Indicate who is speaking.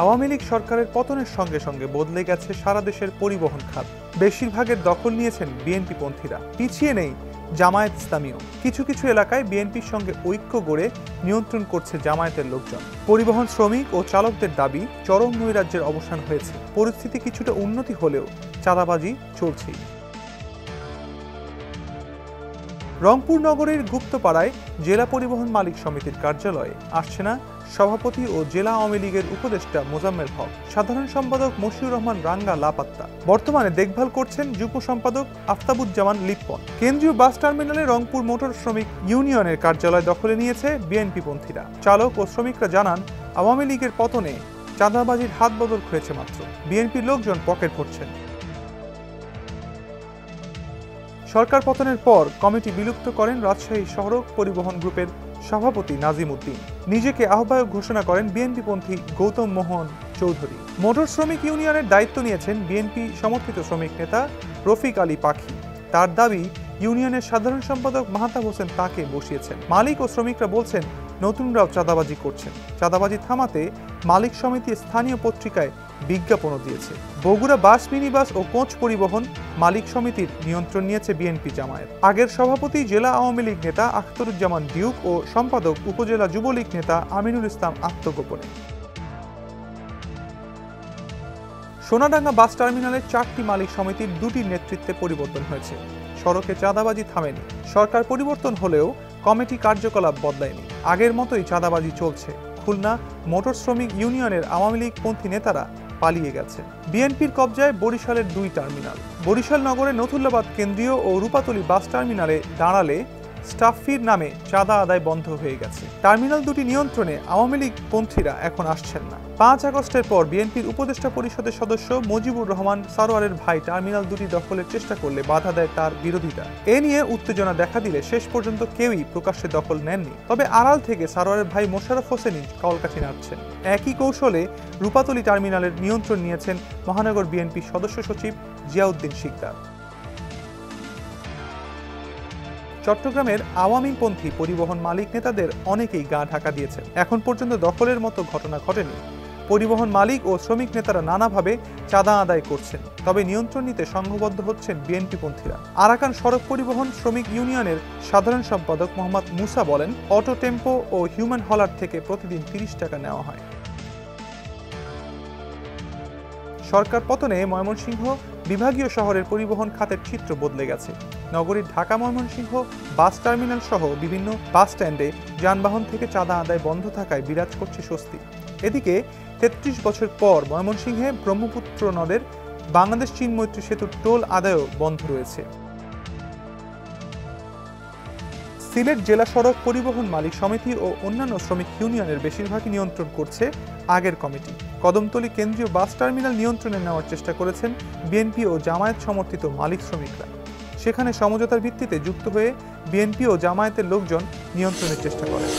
Speaker 1: আওয়ামী লীগ সরকারের পতনের সঙ্গে সঙ্গে বদলে গেছে সারা দেশের পরিবহন খাত। বেশিরভাগের দখল নিয়েছেন বিএনপি পন্থীরা, পিছিয়ে নেই জামায়াত ইসলামীও। কিছু কিছু এলাকায় বিএনপির সঙ্গে ঐক্য গড়ে নিয়ন্ত্রণ করছে জামায়াতের লোকজন। পরিবহন শ্রমিক ও চালকদের দাবি, চরম নৈরাজ্যের অবসান হয়েছে। পরিস্থিতি কিছুটা উন্নতি হলেও চাঁদাবাজি চলছেই। রংপুর নগরীর গুপ্তপাড়ায় জেলা পরিবহন মালিক সমিতির কার্যালয়ে আসছে না সভাপতি ও জেলা আওয়ামী লীগের উপদেষ্টা মোজাম্মেল হক। সাধারণ সম্পাদক মশিউর রহমান রাঙ্গা লাপাত্তা। বর্তমানে দেখভাল করছেন যুগ্ম সম্পাদক আফতাবুজ্জামান লিপ্পন। কেন্দ্রীয় বাস টার্মিনালে রংপুর মোটর শ্রমিক ইউনিয়নের কার্যালয় দখলে নিয়েছে বিএনপি পন্থীরা। চালক ও শ্রমিকরা জানান, আওয়ামী লীগের পতনে চাঁদাবাজির হাত বদল হয়েছে মাত্র। বিএনপির লোকজন পকেট ভরছেন। সরকার পতনের পর কমিটি বিলুপ্ত করেন রাজশাহী সড়ক পরিবহন গ্রুপের সভাপতি নাজিম উদ্দিন। নিজেকে আহ্বায়ক ঘোষণা করেন বিএনপিপন্থী গৌতম মোহন চৌধুরী। মোটর শ্রমিক ইউনিয়নের দায়িত্ব নিয়েছেন বিএনপি সমর্থিত শ্রমিক নেতা রফিক আলী পাখি। তার দাবি, ইউনিয়নের সাধারণ সম্পাদক মাহতাব হোসেন তাকে বসিয়েছেন। মালিক ও শ্রমিকরা বলছেন, নতুনরাও চাঁদাবাজি করছেন। চাঁদাবাজি থামাতে মালিক সমিতি স্থানীয় পত্রিকায় বিজ্ঞাপনও দিয়েছে। বগুড়া বাস, মিনিবাস ও কোচ পরিবহন মালিক সমিতির নিয়ন্ত্রণ নিয়েছে বিএনপি জামায়াত। আগের সভাপতি জেলা আওয়ামী লীগ নেতা আখতারুজ্জামান ডিউক ও সম্পাদক উপজেলা যুবলীগ নেতা আমিনুল ইসলাম আত্মগোপনে। সোনাডাঙ্গা বাস টার্মিনালের 4টি মালিক সমিতির 2টির নেতৃত্বে পরিবর্তন হয়েছে। সড়কে চাঁদাবাজি থামেনি। সরকার পরিবর্তন হলেও কমিটি কার্যকলাপ বদলায়নি। আগের মতোই চাঁদাবাজি চলছে। খুলনা মোটর শ্রমিক ইউনিয়নের আওয়ামী লীগ পন্থী নেতারা পালিয়ে গেছে। বিএনপির কবজায় বরিশালের 2 টার্মিনাল। বরিশাল নগরের নথুল্লাবাদ কেন্দ্রীয় ও রূপাতলী বাস টার্মিনালে দাঁড়ালে স্টাফ ফির নামে চাঁদা আদায় বন্ধ হয়ে গেছে। টার্মিনাল 2টি নিয়ন্ত্রণে আওয়ামী লীগ পন্থীরা এখন আসছেন না। 5 আগস্টের পর বিএনপির উপদেষ্টা পরিষদের সদস্য মুজিবুর রহমান সারোয়ারের ভাই টার্মিনাল 2টি দখলের চেষ্টা করলে বাধা দেয় তার বিরোধীরা। এ নিয়ে উত্তেজনা দেখা দিলে শেষ পর্যন্ত কেউই প্রকাশ্যে দখল নেননি। তবে আড়াল থেকে সারোয়ারের ভাই মোশাররফ হোসেনই কলকাঠি নাড়ছেন। একই কৌশলে রূপাতলী টার্মিনালের নিয়ন্ত্রণ নিয়েছেন মহানগর বিএনপি সদস্য সচিব জিয়াউদ্দিন শিকদার। চট্টগ্রামের আওয়ামীপন্থী পরিবহন মালিক নেতাদের অনেকেই গা ঢাকা দিয়েছেন। এখন পর্যন্ত দখলের মতো ঘটনা ঘটেনি। পরিবহন মালিক ও শ্রমিক নেতারা নানাভাবে চাঁদা আদায় করছেন, তবে নিয়ন্ত্রণ নিতে সংঘবদ্ধ হচ্ছেন বিএনপিপন্থীরা। আরাকান সড়ক পরিবহন শ্রমিক ইউনিয়নের সাধারণ সম্পাদক মোহাম্মদ মুসা বলেন, অটো টেম্পো ও হিউম্যান হলার থেকে প্রতিদিন 30 টাকা নেওয়া হয়। সরকার পতনে ময়মনসিংহ বিভাগীয় শহরের পরিবহন খাতের চিত্র বদলে গেছে। নগরীর ঢাকা ময়মনসিংহ বাস টার্মিনাল সহ বিভিন্ন বাস স্ট্যান্ডে যানবাহন থেকে চাঁদা আদায় বন্ধ থাকায় বিরাজ করছে স্বস্তি। এদিকে 33 বছর পর ময়মনসিংহে ব্রহ্মপুত্র নদের বাংলাদেশ চীন মৈত্রী সেতুর টোল আদায়ও বন্ধ রয়েছে। সিলেট জেলা সড়ক পরিবহন মালিক সমিতি ও অন্যান্য শ্রমিক ইউনিয়নের বেশিরভাগই নিয়ন্ত্রণ করছে আগের কমিটি। কদমতলী কেন্দ্রীয় বাস টার্মিনাল নিয়ন্ত্রণে নেওয়ার চেষ্টা করেছেন বিএনপি ও জামায়াত সমর্থিত মালিক শ্রমিকরা। সেখানে সমঝোতার ভিত্তিতে যুক্ত হয়ে বিএনপি ও জামায়াতের লোকজন নিয়ন্ত্রণের চেষ্টা করেন।